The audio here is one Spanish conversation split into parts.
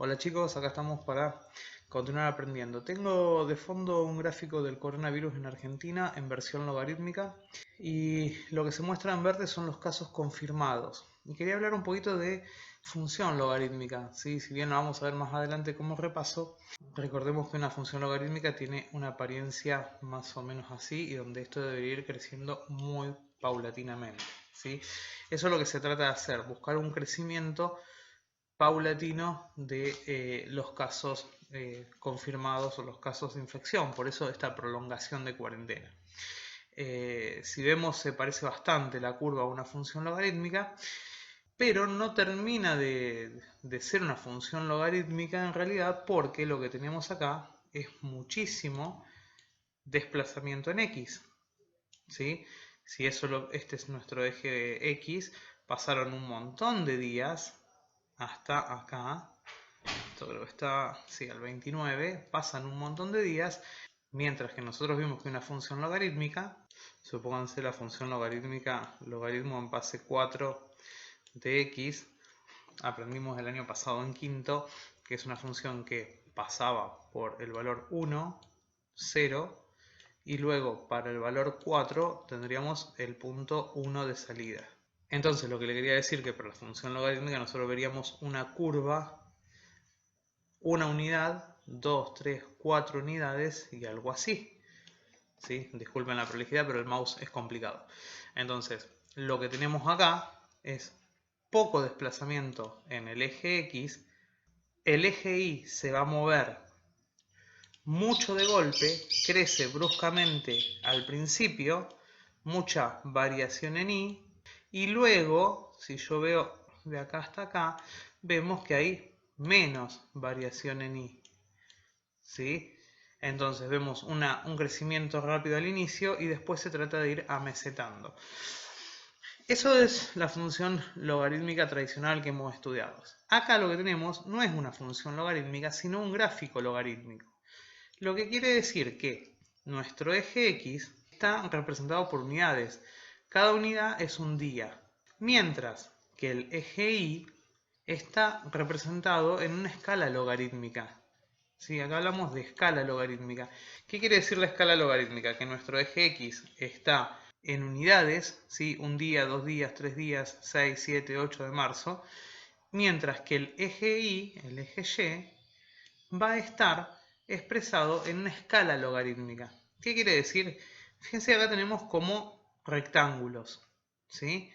Hola chicos, acá estamos para continuar aprendiendo. Tengo de fondo un gráfico del coronavirus en Argentina en versión logarítmica y lo que se muestra en verde son los casos confirmados. Y quería hablar un poquito de función logarítmica, ¿sí? Si bien lo vamos a ver más adelante como repaso, recordemos que una función logarítmica tiene una apariencia más o menos así y donde esto debería ir creciendo muy paulatinamente, ¿sí? Eso es lo que se trata de hacer, buscar un crecimiento paulatino de los casos confirmados o los casos de infección, por eso esta prolongación de cuarentena. Si vemos se parece bastante la curva a una función logarítmica, pero no termina de ser una función logarítmica en realidad porque lo que tenemos acá es muchísimo desplazamiento en X, ¿sí? Si este es nuestro eje X, pasaron un montón de días hasta acá. Esto creo que está, sí, al 29, pasan un montón de días, mientras que nosotros vimos que una función logarítmica, supónganse la función logarítmica, logaritmo en base 4 de x, aprendimos el año pasado en quinto, que es una función que pasaba por el valor 1, 0, y luego para el valor 4 tendríamos el punto 1 de salida. Entonces lo que le quería decir que para la función logarítmica nosotros veríamos una curva, una unidad, 2, 3, 4 unidades y algo así, ¿sí? Disculpen la prolijidad, pero el mouse es complicado. Entonces, lo que tenemos acá es poco desplazamiento en el eje X. El eje Y se va a mover mucho de golpe, crece bruscamente al principio, mucha variación en Y, y luego, si yo veo de acá hasta acá, vemos que hay menos variación en Y, ¿sí? Entonces vemos un crecimiento rápido al inicio y después se trata de ir amesetando. Eso es la función logarítmica tradicional que hemos estudiado. Acá lo que tenemos no es una función logarítmica, sino un gráfico logarítmico. Lo que quiere decir que nuestro eje X está representado por unidades. Cada unidad es un día. Mientras que el eje Y está representado en una escala logarítmica. Sí, acá hablamos de escala logarítmica. ¿Qué quiere decir la escala logarítmica? Que nuestro eje X está en unidades, ¿sí? Un día, 2 días, 3 días, 6, 7, 8 de marzo, mientras que el eje Y, el eje Y, va a estar expresado en una escala logarítmica. ¿Qué quiere decir? Fíjense, acá tenemos como rectángulos, ¿sí?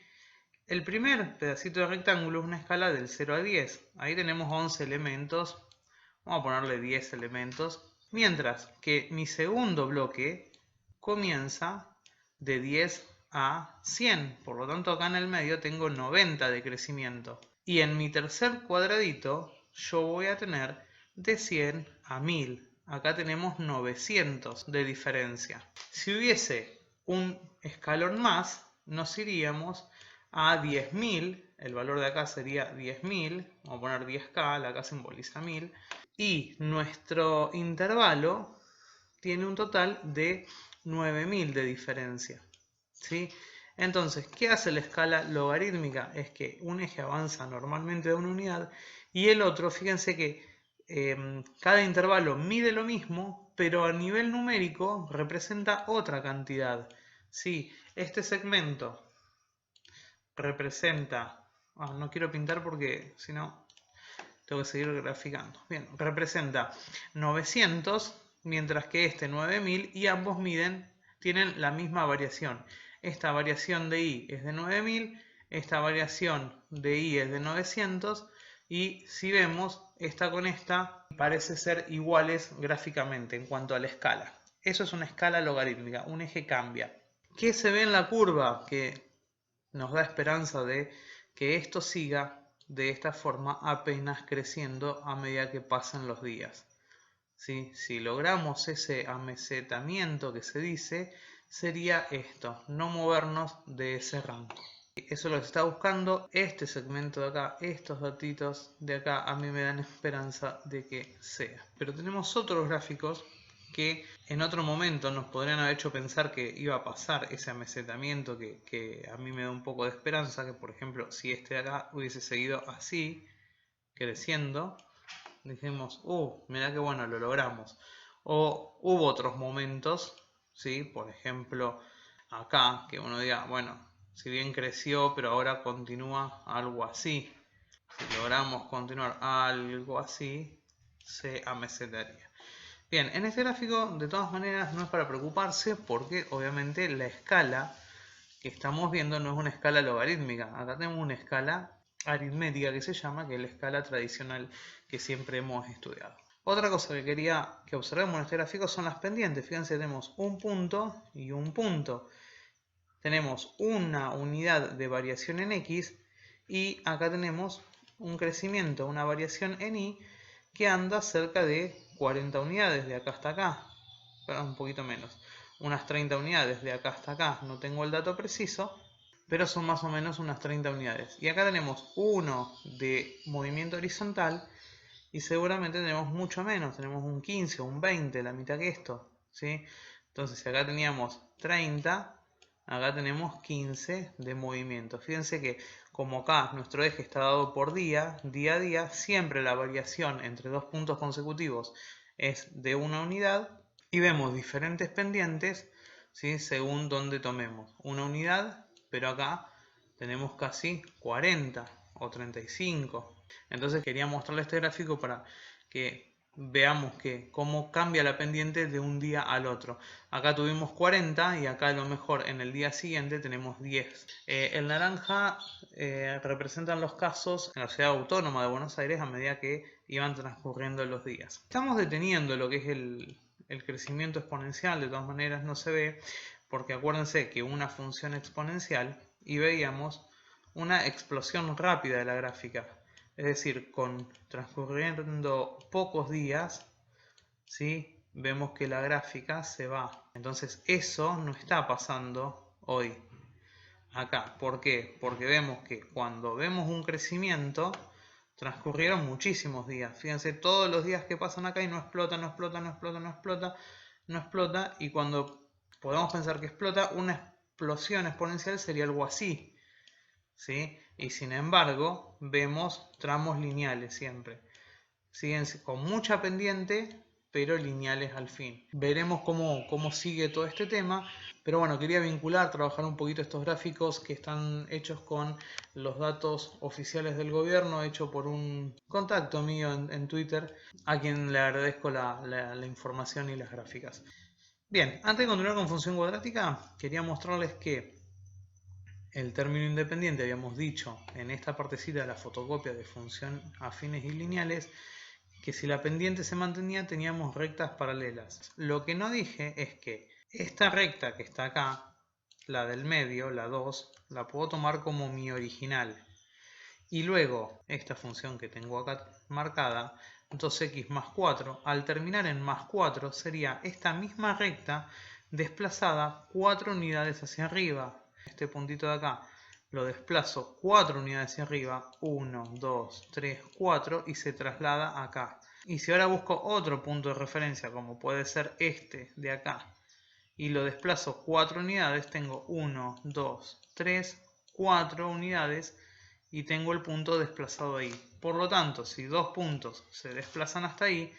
El primer pedacito de rectángulo es una escala del 0 a 10. Ahí tenemos 11 elementos. Vamos a ponerle 10 elementos. Mientras que mi segundo bloque comienza de 10 a 100. Por lo tanto, acá en el medio tengo 90 de crecimiento. Y en mi tercer cuadradito yo voy a tener de 100 a 1000. Acá tenemos 900 de diferencia. Si hubiese un escalón más, nos iríamos a 10.000. El valor de acá sería 10.000. Vamos a poner 10K, la K simboliza 1000. Y nuestro intervalo tiene un total de 9000 de diferencia, ¿sí? Entonces, ¿qué hace la escala logarítmica? Es que un eje avanza normalmente de una unidad y el otro, fíjense que cada intervalo mide lo mismo, pero a nivel numérico representa otra cantidad. Sí, este segmento representa... no quiero pintar porque si no tengo que seguir graficando. Bien, representa 900, mientras que este 9000 y ambos tienen la misma variación. Esta variación de Y es de 9000, esta variación de Y es de 900 y si vemos esta con esta parece ser iguales gráficamente en cuanto a la escala. Eso es una escala logarítmica, un eje cambia. ¿Qué se ve en la curva? Que nos da esperanza de que esto siga de esta forma apenas creciendo a medida que pasan los días. ¿Sí? Si logramos ese amesetamiento que se dice, sería esto, no movernos de ese rango. Eso lo que se está buscando, este segmento de acá, estos datitos de acá, a mí me dan esperanza de que sea. Pero tenemos otros gráficos que en otro momento nos podrían haber hecho pensar que iba a pasar ese amesetamiento que a mí me da un poco de esperanza, que por ejemplo si este de acá hubiese seguido así, creciendo, dijimos, mirá qué bueno, lo logramos. O hubo otros momentos, ¿sí? Por ejemplo, acá, que uno diga, bueno, si bien creció, pero ahora continúa algo así. Si logramos continuar algo así, se amesetaría. Bien, en este gráfico, de todas maneras, no es para preocuparse porque obviamente la escala que estamos viendo no es una escala logarítmica. Acá tenemos una escala aritmética que se llama, que es la escala tradicional que siempre hemos estudiado. Otra cosa que quería que observemos en este gráfico son las pendientes. Fíjense, tenemos un punto y un punto. Tenemos una unidad de variación en X y acá tenemos un crecimiento, una variación en Y que anda cerca de 40 unidades de acá hasta acá, pero un poquito menos, unas 30 unidades de acá hasta acá, no tengo el dato preciso, pero son más o menos unas 30 unidades. Y acá tenemos uno de movimiento horizontal y seguramente tenemos mucho menos, tenemos un 15 o un 20, la mitad que esto, ¿sí? Entonces si acá teníamos 30, acá tenemos 15 de movimiento. Fíjense que como acá nuestro eje está dado por día a día, siempre la variación entre dos puntos consecutivos es de una unidad y vemos diferentes pendientes, ¿sí? Según donde tomemos una unidad, pero acá tenemos casi 40 o 35. Entonces quería mostrarle este gráfico para que veamos que cómo cambia la pendiente de un día al otro. Acá tuvimos 40 y acá a lo mejor en el día siguiente tenemos 10. El naranja representan los casos en la ciudad autónoma de Buenos Aires a medida que iban transcurriendo los días. Estamos deteniendo lo que es el crecimiento exponencial, de todas maneras no se ve, porque acuérdense que una función exponencial y veíamos una explosión rápida de la gráfica. Es decir, con transcurriendo pocos días, ¿sí? Vemos que la gráfica se va. Entonces eso no está pasando hoy, acá. ¿Por qué? Porque vemos que cuando vemos un crecimiento, transcurrieron muchísimos días. Fíjense, todos los días que pasan acá y no explota, no explota, no explota, no explota, no explota. Y cuando podemos pensar que explota, una explosión exponencial sería algo así, ¿sí? Y sin embargo, vemos tramos lineales siempre. Siguen con mucha pendiente, pero lineales al fin. Veremos cómo sigue todo este tema, pero bueno, quería vincular, trabajar un poquito estos gráficos que están hechos con los datos oficiales del gobierno, hecho por un contacto mío en Twitter, a quien le agradezco la información y las gráficas. Bien, antes de continuar con función cuadrática, quería mostrarles que el término independiente, habíamos dicho en esta partecita de la fotocopia de función afines y lineales, que si la pendiente se mantenía teníamos rectas paralelas. Lo que no dije es que esta recta que está acá, la del medio, la 2, la puedo tomar como mi original. Y luego esta función que tengo acá marcada, 2x más 4, al terminar en más 4 sería esta misma recta desplazada 4 unidades hacia arriba. Este puntito de acá lo desplazo 4 unidades hacia arriba, 1, 2, 3, 4 y se traslada acá. Y si ahora busco otro punto de referencia como puede ser este de acá y lo desplazo 4 unidades, tengo 1, 2, 3, 4 unidades y tengo el punto desplazado ahí. Por lo tanto, si dos puntos se desplazan hasta ahí,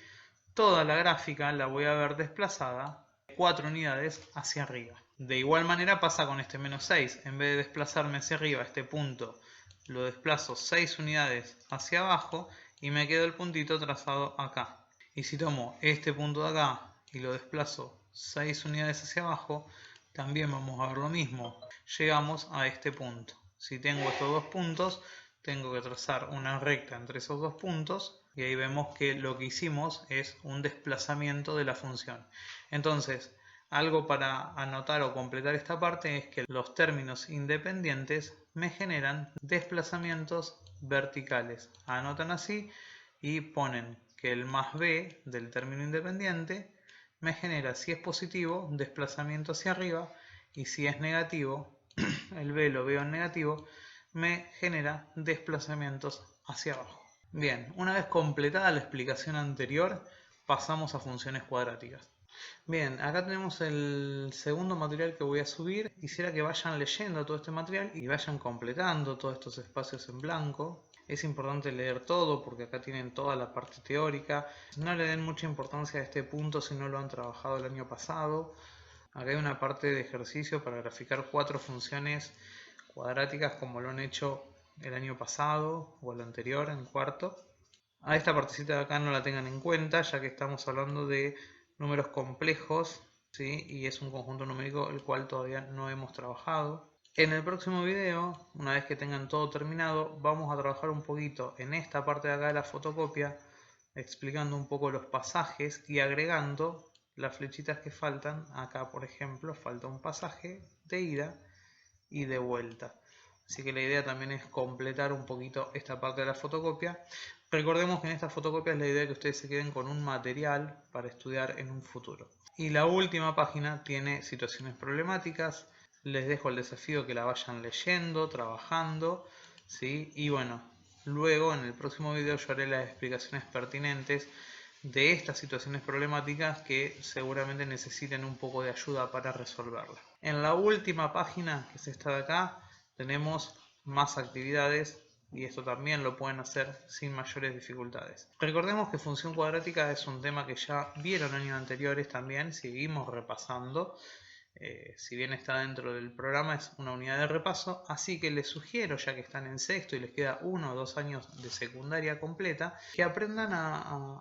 toda la gráfica la voy a ver desplazada 4 unidades hacia arriba. De igual manera pasa con este menos 6. En vez de desplazarme hacia arriba este punto, lo desplazo 6 unidades hacia abajo y me queda el puntito trazado acá. Y si tomo este punto de acá y lo desplazo 6 unidades hacia abajo, también vamos a ver lo mismo. Llegamos a este punto. Si tengo estos dos puntos, tengo que trazar una recta entre esos dos puntos y ahí vemos que lo que hicimos es un desplazamiento de la función. Entonces, algo para anotar o completar esta parte es que los términos independientes me generan desplazamientos verticales. Anotan así y ponen que el más b del término independiente me genera, si es positivo, desplazamiento hacia arriba y si es negativo, el b lo veo en negativo, me genera desplazamientos hacia abajo. Bien, una vez completada la explicación anterior, pasamos a funciones cuadráticas. Bien, acá tenemos el segundo material que voy a subir. Quisiera que vayan leyendo todo este material y vayan completando todos estos espacios en blanco. Es importante leer todo porque acá tienen toda la parte teórica. No le den mucha importancia a este punto si no lo han trabajado el año pasado. Acá hay una parte de ejercicio para graficar 4 funciones cuadráticas como lo han hecho el año pasado o el anterior en cuarto. A esta partecita de acá no la tengan en cuenta, ya que estamos hablando de números complejos, ¿sí? Y es un conjunto numérico el cual todavía no hemos trabajado. En el próximo video, una vez que tengan todo terminado, vamos a trabajar un poquito en esta parte de acá de la fotocopia, explicando un poco los pasajes y agregando las flechitas que faltan. Acá, por ejemplo, falta un pasaje de ida y de vuelta. Así que la idea también es completar un poquito esta parte de la fotocopia. Recordemos que en esta fotocopia es la idea que ustedes se queden con un material para estudiar en un futuro. Y la última página tiene situaciones problemáticas. Les dejo el desafío que la vayan leyendo, trabajando, ¿sí? Y bueno, luego en el próximo video yo haré las explicaciones pertinentes de estas situaciones problemáticas que seguramente necesiten un poco de ayuda para resolverla. En la última página, que es esta de acá, tenemos más actividades y esto también lo pueden hacer sin mayores dificultades. Recordemos que función cuadrática es un tema que ya vieron años anteriores también, seguimos repasando. Si bien está dentro del programa, es una unidad de repaso, así que les sugiero, ya que están en sexto y les queda 1 o 2 años de secundaria completa, que aprendan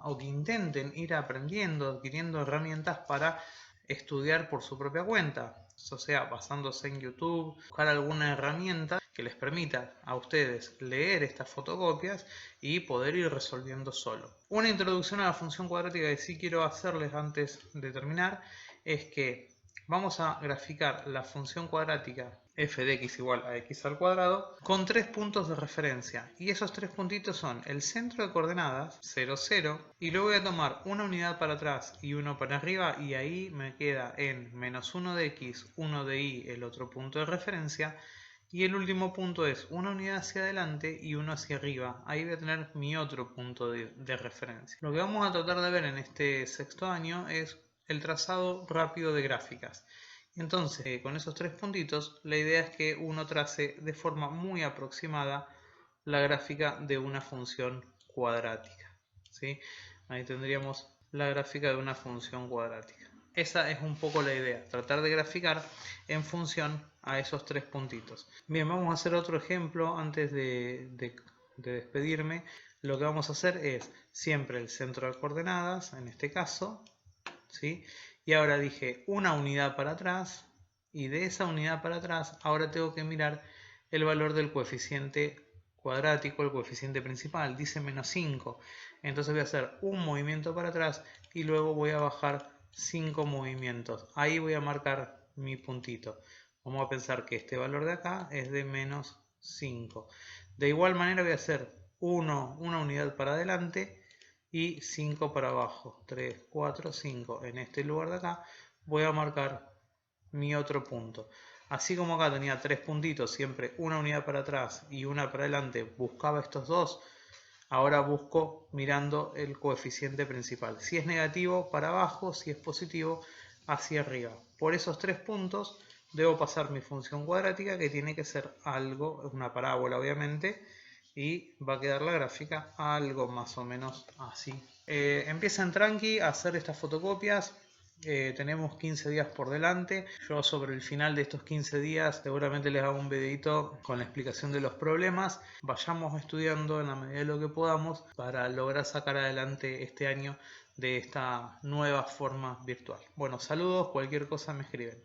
o que intenten ir aprendiendo, adquiriendo herramientas para estudiar por su propia cuenta, o sea, basándose en YouTube, buscar alguna herramienta que les permita a ustedes leer estas fotocopias y poder ir resolviendo solo. Una introducción a la función cuadrática que sí quiero hacerles antes de terminar es que vamos a graficar la función cuadrática f de x igual a x al cuadrado con 3 puntos de referencia, y esos 3 puntitos son el centro de coordenadas 0, 0, y luego voy a tomar una unidad para atrás y uno para arriba, y ahí me queda en menos 1 de x, 1 de y, el otro punto de referencia, y el último punto es una unidad hacia adelante y uno hacia arriba. Ahí voy a tener mi otro punto de referencia. Lo que vamos a tratar de ver en este sexto año es el trazado rápido de gráficas. Entonces, con esos 3 puntitos, la idea es que uno trace de forma muy aproximada la gráfica de una función cuadrática, ¿sí? Ahí tendríamos la gráfica de una función cuadrática. Esa es un poco la idea, tratar de graficar en función a esos 3 puntitos. Bien, vamos a hacer otro ejemplo antes de despedirme. Lo que vamos a hacer es siempre el centro de coordenadas, en este caso, ¿sí? Y ahora dije una unidad para atrás, y de esa unidad para atrás ahora tengo que mirar el valor del coeficiente cuadrático, el coeficiente principal, dice menos 5. Entonces voy a hacer un movimiento para atrás y luego voy a bajar 5 movimientos. Ahí voy a marcar mi puntito. Vamos a pensar que este valor de acá es de menos 5. De igual manera voy a hacer una unidad para adelante y 5 para abajo, 3, 4, 5. En este lugar de acá voy a marcar mi otro punto. Así como acá tenía 3 puntitos, siempre una unidad para atrás y una para adelante, buscaba estos dos, ahora busco mirando el coeficiente principal. Si es negativo, para abajo; si es positivo, hacia arriba. Por esos 3 puntos debo pasar mi función cuadrática, que tiene que ser algo, es una parábola obviamente, y va a quedar la gráfica algo más o menos así. Empiezan tranqui a hacer estas fotocopias. Tenemos 15 días por delante. Yo sobre el final de estos 15 días seguramente les hago un videito con la explicación de los problemas. Vayamos estudiando en la medida de lo que podamos para lograr sacar adelante este año de esta nueva forma virtual. Bueno, saludos, cualquier cosa me escriben.